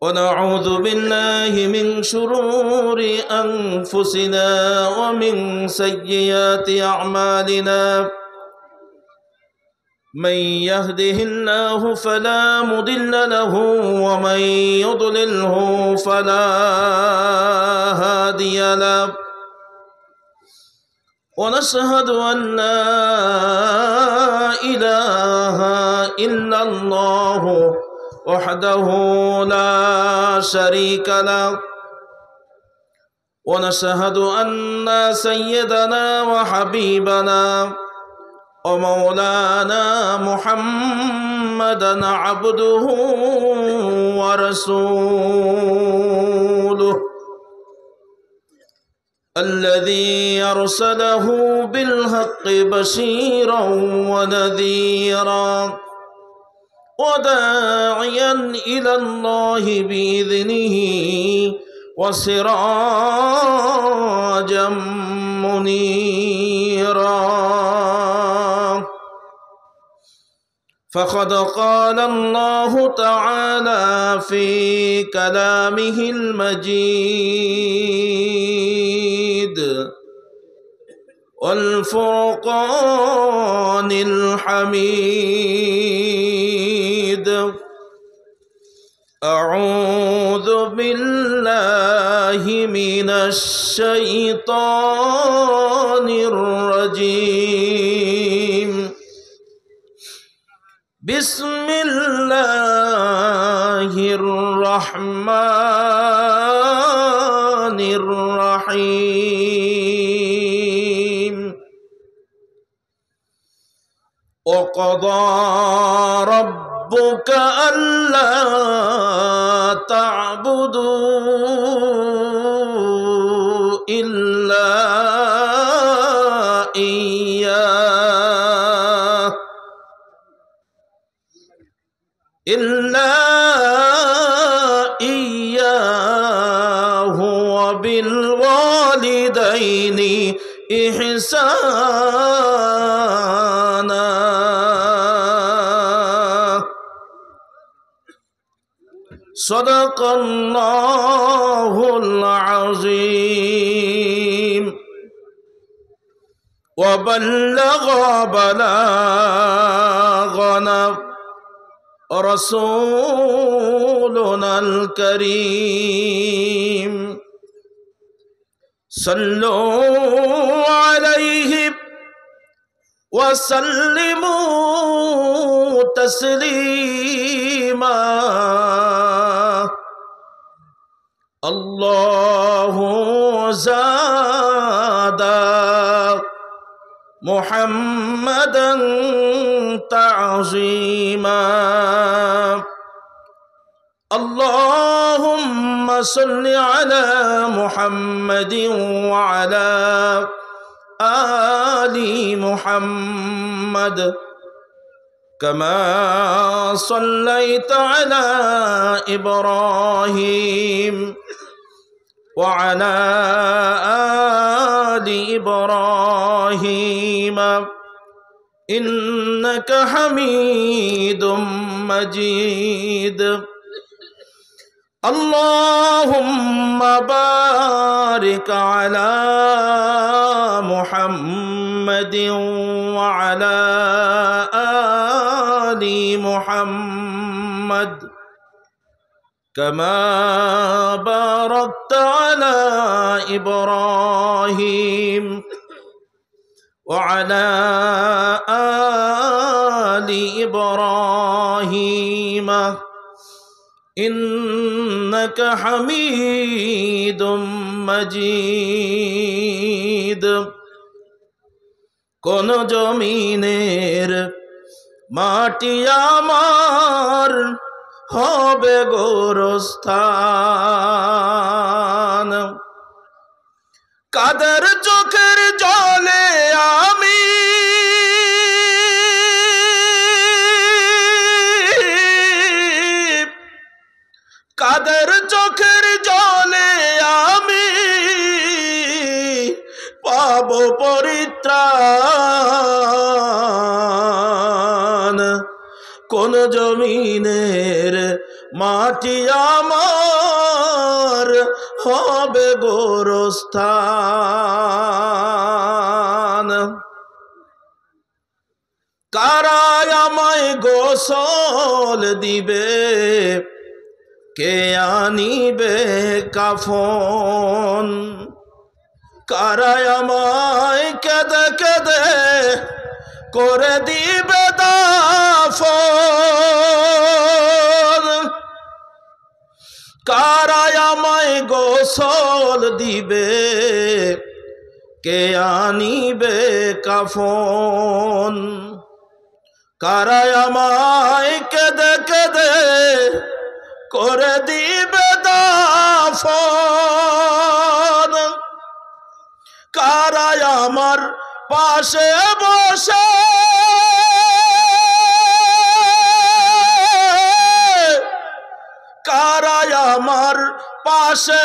ونعوذ بالله من شرور أنفسنا ومن سيئات أعمالنا. من يهده الله فلا مضل له ومن يضلله فلا هادي له. ونشهد أن لا إله إلا الله وحده لا شريك له. ونشهد أن سيدنا وحبيبنا ومولانا محمدا عبده ورسوله الذي أرسله بالحق بشيرا ونذيرا وداعيا إلى الله بإذنه وسراجا منيرا. فقد قال الله تعالى في كلامه المجيد والفرقان الحميد: أعوذ بالله من الشيطان الرجيم. بسم الله الرحمن الرحيم. وقضى ربك ألا تعبدوا إلا إياه وبالوالدين إحسانا. صدق الله العظيم وبلغ بلاغنا رسولنا الكريم. صلوا عليه وسلموا تسليما. الله زاد محمدا تعظيما. اللهم صل على محمد وعلى آل محمد كما صليت على إبراهيم وعلى آل إبراهيم إنك حميد مجيد. اللهم بارك على محمد وعلى آل محمد كما باركت على إبراهيم وعلى آل إبراهيم إنك حميد مجيد. কোন জমিনের মাটি আমার হবে গোরস্থান, কাদের চোখের জলে আমি কাদের চোখের জলে আমি পাব পরিত্রাণ। কোন জমি জমিনের মাটি আমার হবে গোরস্থান। কারা আমায় গোসল দিবে, কে আনিবে কাফন? কারা আমায় কেঁদে কেঁদে করে দিবে দাফন? কারা আমায় গোসল দিবে, কে আনিবে কাফন? কারা আমায় কেঁদে কেঁদে করে দিবে দাফন? কারা আমার পাশে বসে কারা আমার পাশে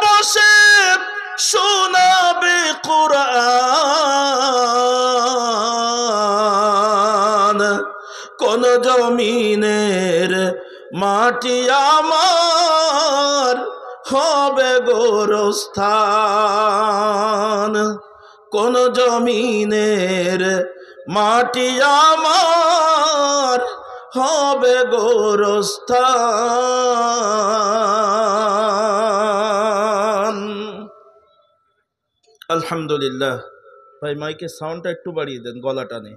বসে শোনাবে কুরআন? কোন জমিনের মাটি আমার হবে গোরস্থান? কোন জমিনের মাটি আমার হবে গোরস্থান। আলহামদুলিল্লাহ। ভাই মাইকের সাউন্ডটা একটু বাড়িয়ে দেন, গলাটা নেই।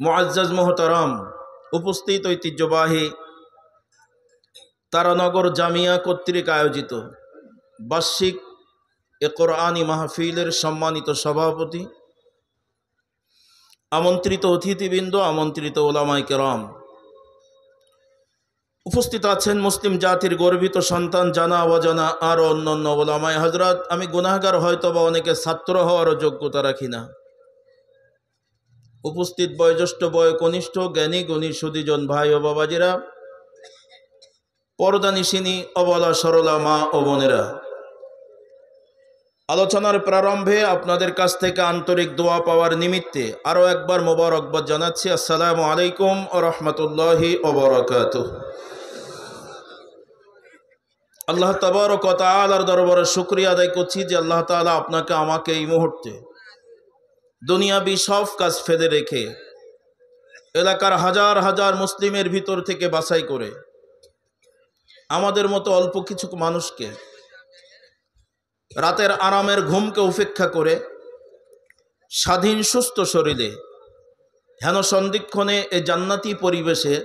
মুআজ্জাজ মোহতারাম, উপস্থিত ঐতিহ্যবাহী তারানগর জামিয়া কর্তৃক আয়োজিত বার্ষিক এ কোরআনী মাহফিলের সম্মানিত সভাপতি, আমন্ত্রিত অতিথিবৃন্দ, আমন্ত্রিত ওলামায়ে কেরাম, উপস্থিত আছেন মুসলিম জাতির গর্বিত সন্তান, জানা অজানা আরও অন্যান্য ওলামায়ে হযরত। আমি গুনাহগার, হয়তোবা অনেকে ছাত্র হওয়ারও যোগ্যতা রাখি না। উপস্থিত বয়োজ্যেষ্ঠ, বয়কনিষ্ঠ, জ্ঞানী গুণী সুধীজন ভাই ও বাবাজিরা, পর্দানিশিনী, অবলা সরলা মা ও বোনেরা, আলোচনার প্রারম্ভে আপনাদের কাছ থেকে আন্তরিক দোয়া পাওয়ার নিমিত্তে আরও একবার মোবারকবাদ জানাচ্ছি। আসসালামু আলাইকুম ও রহমতুল্লাহি ওয়া বারাকাতুহু। আল্লাহ তাবারক ওয়া তাআলার দরবারে শুকরিয়া আদায় করছি যে আল্লাহ তাআলা আপনাকে আমাকে এই মুহূর্তে দুনিয়াবি সব কাজ ফেলে রেখে এলাকার হাজার হাজার মুসলিমের ভিতর থেকে বাছাই করে আমাদের মতো অল্প কিছু মানুষকে রাতের আরামের ঘুমকে উপেক্ষা করে স্বাধীন সুস্থ শরীরে হেন সন্ধিক্ষণে এ জান্নাতি পরিবেশে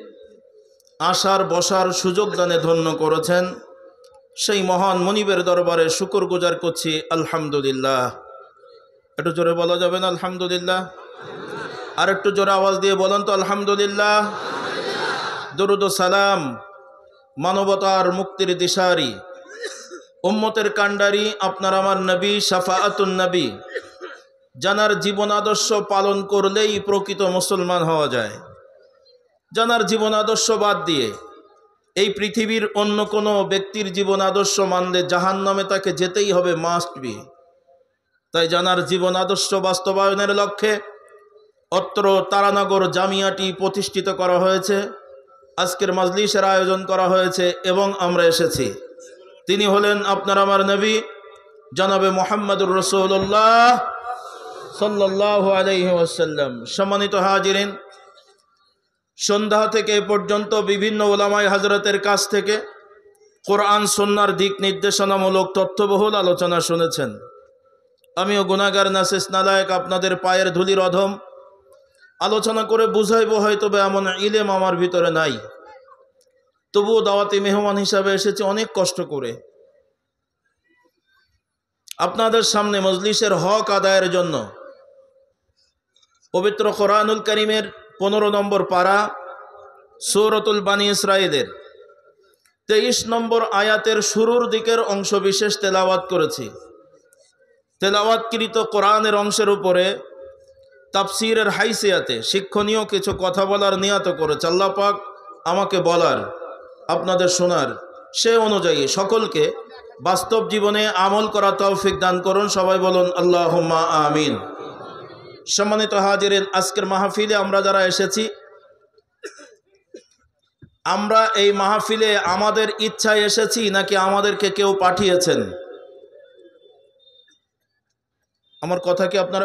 আসার বসার সুযোগ দানে ধন্য করেছেন, সেই মহান মনিবের দরবারে শুকর গুজার করছি। আলহামদুলিল্লাহ। একটু জোরে বলা যাবে না আলহামদুলিল্লাহ? আর একটু জোরে আওয়াজ দিয়ে বলেন তো আলহামদুলিল্লাহ। দরুদ ও সালাম মানবতার মুক্তির দিশারি, উম্মতের কান্ডারি, আপনার আমার নবী, শাফাআতুন নবী, জানার জীবন আদর্শ পালন করলেই প্রকৃত মুসলমান হওয়া যায়। জানার জীবন আদর্শ বাদ দিয়ে এই পৃথিবীর অন্য কোনো ব্যক্তির জীবন আদর্শ মানলে জাহান্নামে তাকে যেতেই হবে, মাস্ট বি। তাই জানার জীবন আদর্শ বাস্তবায়নের লক্ষ্যে অত্র তারানগর জামিয়াটি প্রতিষ্ঠিত করা হয়েছে। আজকের মাজলিসের আয়োজন করা হয়েছে এবং আমরা এসেছি। তিনি হলেন আপনার আমার নবী জনাবে মুহাম্মদুর রাসূলুল্লাহ সাল্লাল্লাহু আলাইহি ওয়াসাল্লাম। সম্মানিত হাজিরিন, সন্ধ্যা থেকে এ পর্যন্ত বিভিন্ন ওলামায়ে হযরতের কাছ থেকে কোরআন সুন্নাহর দিক নির্দেশনামূলক তথ্যবহুল আলোচনা শুনেছেন। আমিও গুনাহগার, নাসিস, নালায়েক, আপনাদের পায়ের ধুলির অধম। আলোচনা করে বুঝাইব হয়তো এমন ইলম আমার ভিতরে নাই, তবুও দাওয়াতি মেহমান হিসাবে এসেছি অনেক কষ্ট করে আপনাদের সামনে মজলিসের হক আদায়ের জন্য। পবিত্র কোরআনুল কারীমের 15 নম্বর পারা সূরাতুল বানী ইসরাঈলের 23 নম্বর আয়াতের শুরুর দিকের অংশ বিশেষ তেলাওয়াত করেছি। তেলাওয়াতকৃত কোরআনের অংশের উপরে তাফসীরের হাইসিয়াতে শিক্ষণীয় কিছু কথা বলার নিয়ত করেছে আল্লাহ পাক আমাকে বলার, আপনাদের শোনার। সে অনুযায়ী সকলকে বাস্তব জীবনে আমল করা তৌফিক দান করুন। সবাই বলুন আল্লাহুম্মা আমিন। সম্মানিত হাজিরিন, আজকের মাহফিলে আমরা যারা এসেছি আমরা এই মাহফিলে আমাদের ইচ্ছায় এসেছি নাকি আমাদেরকে কেউ পাঠিয়েছেন? আমার কথা কি আপনারা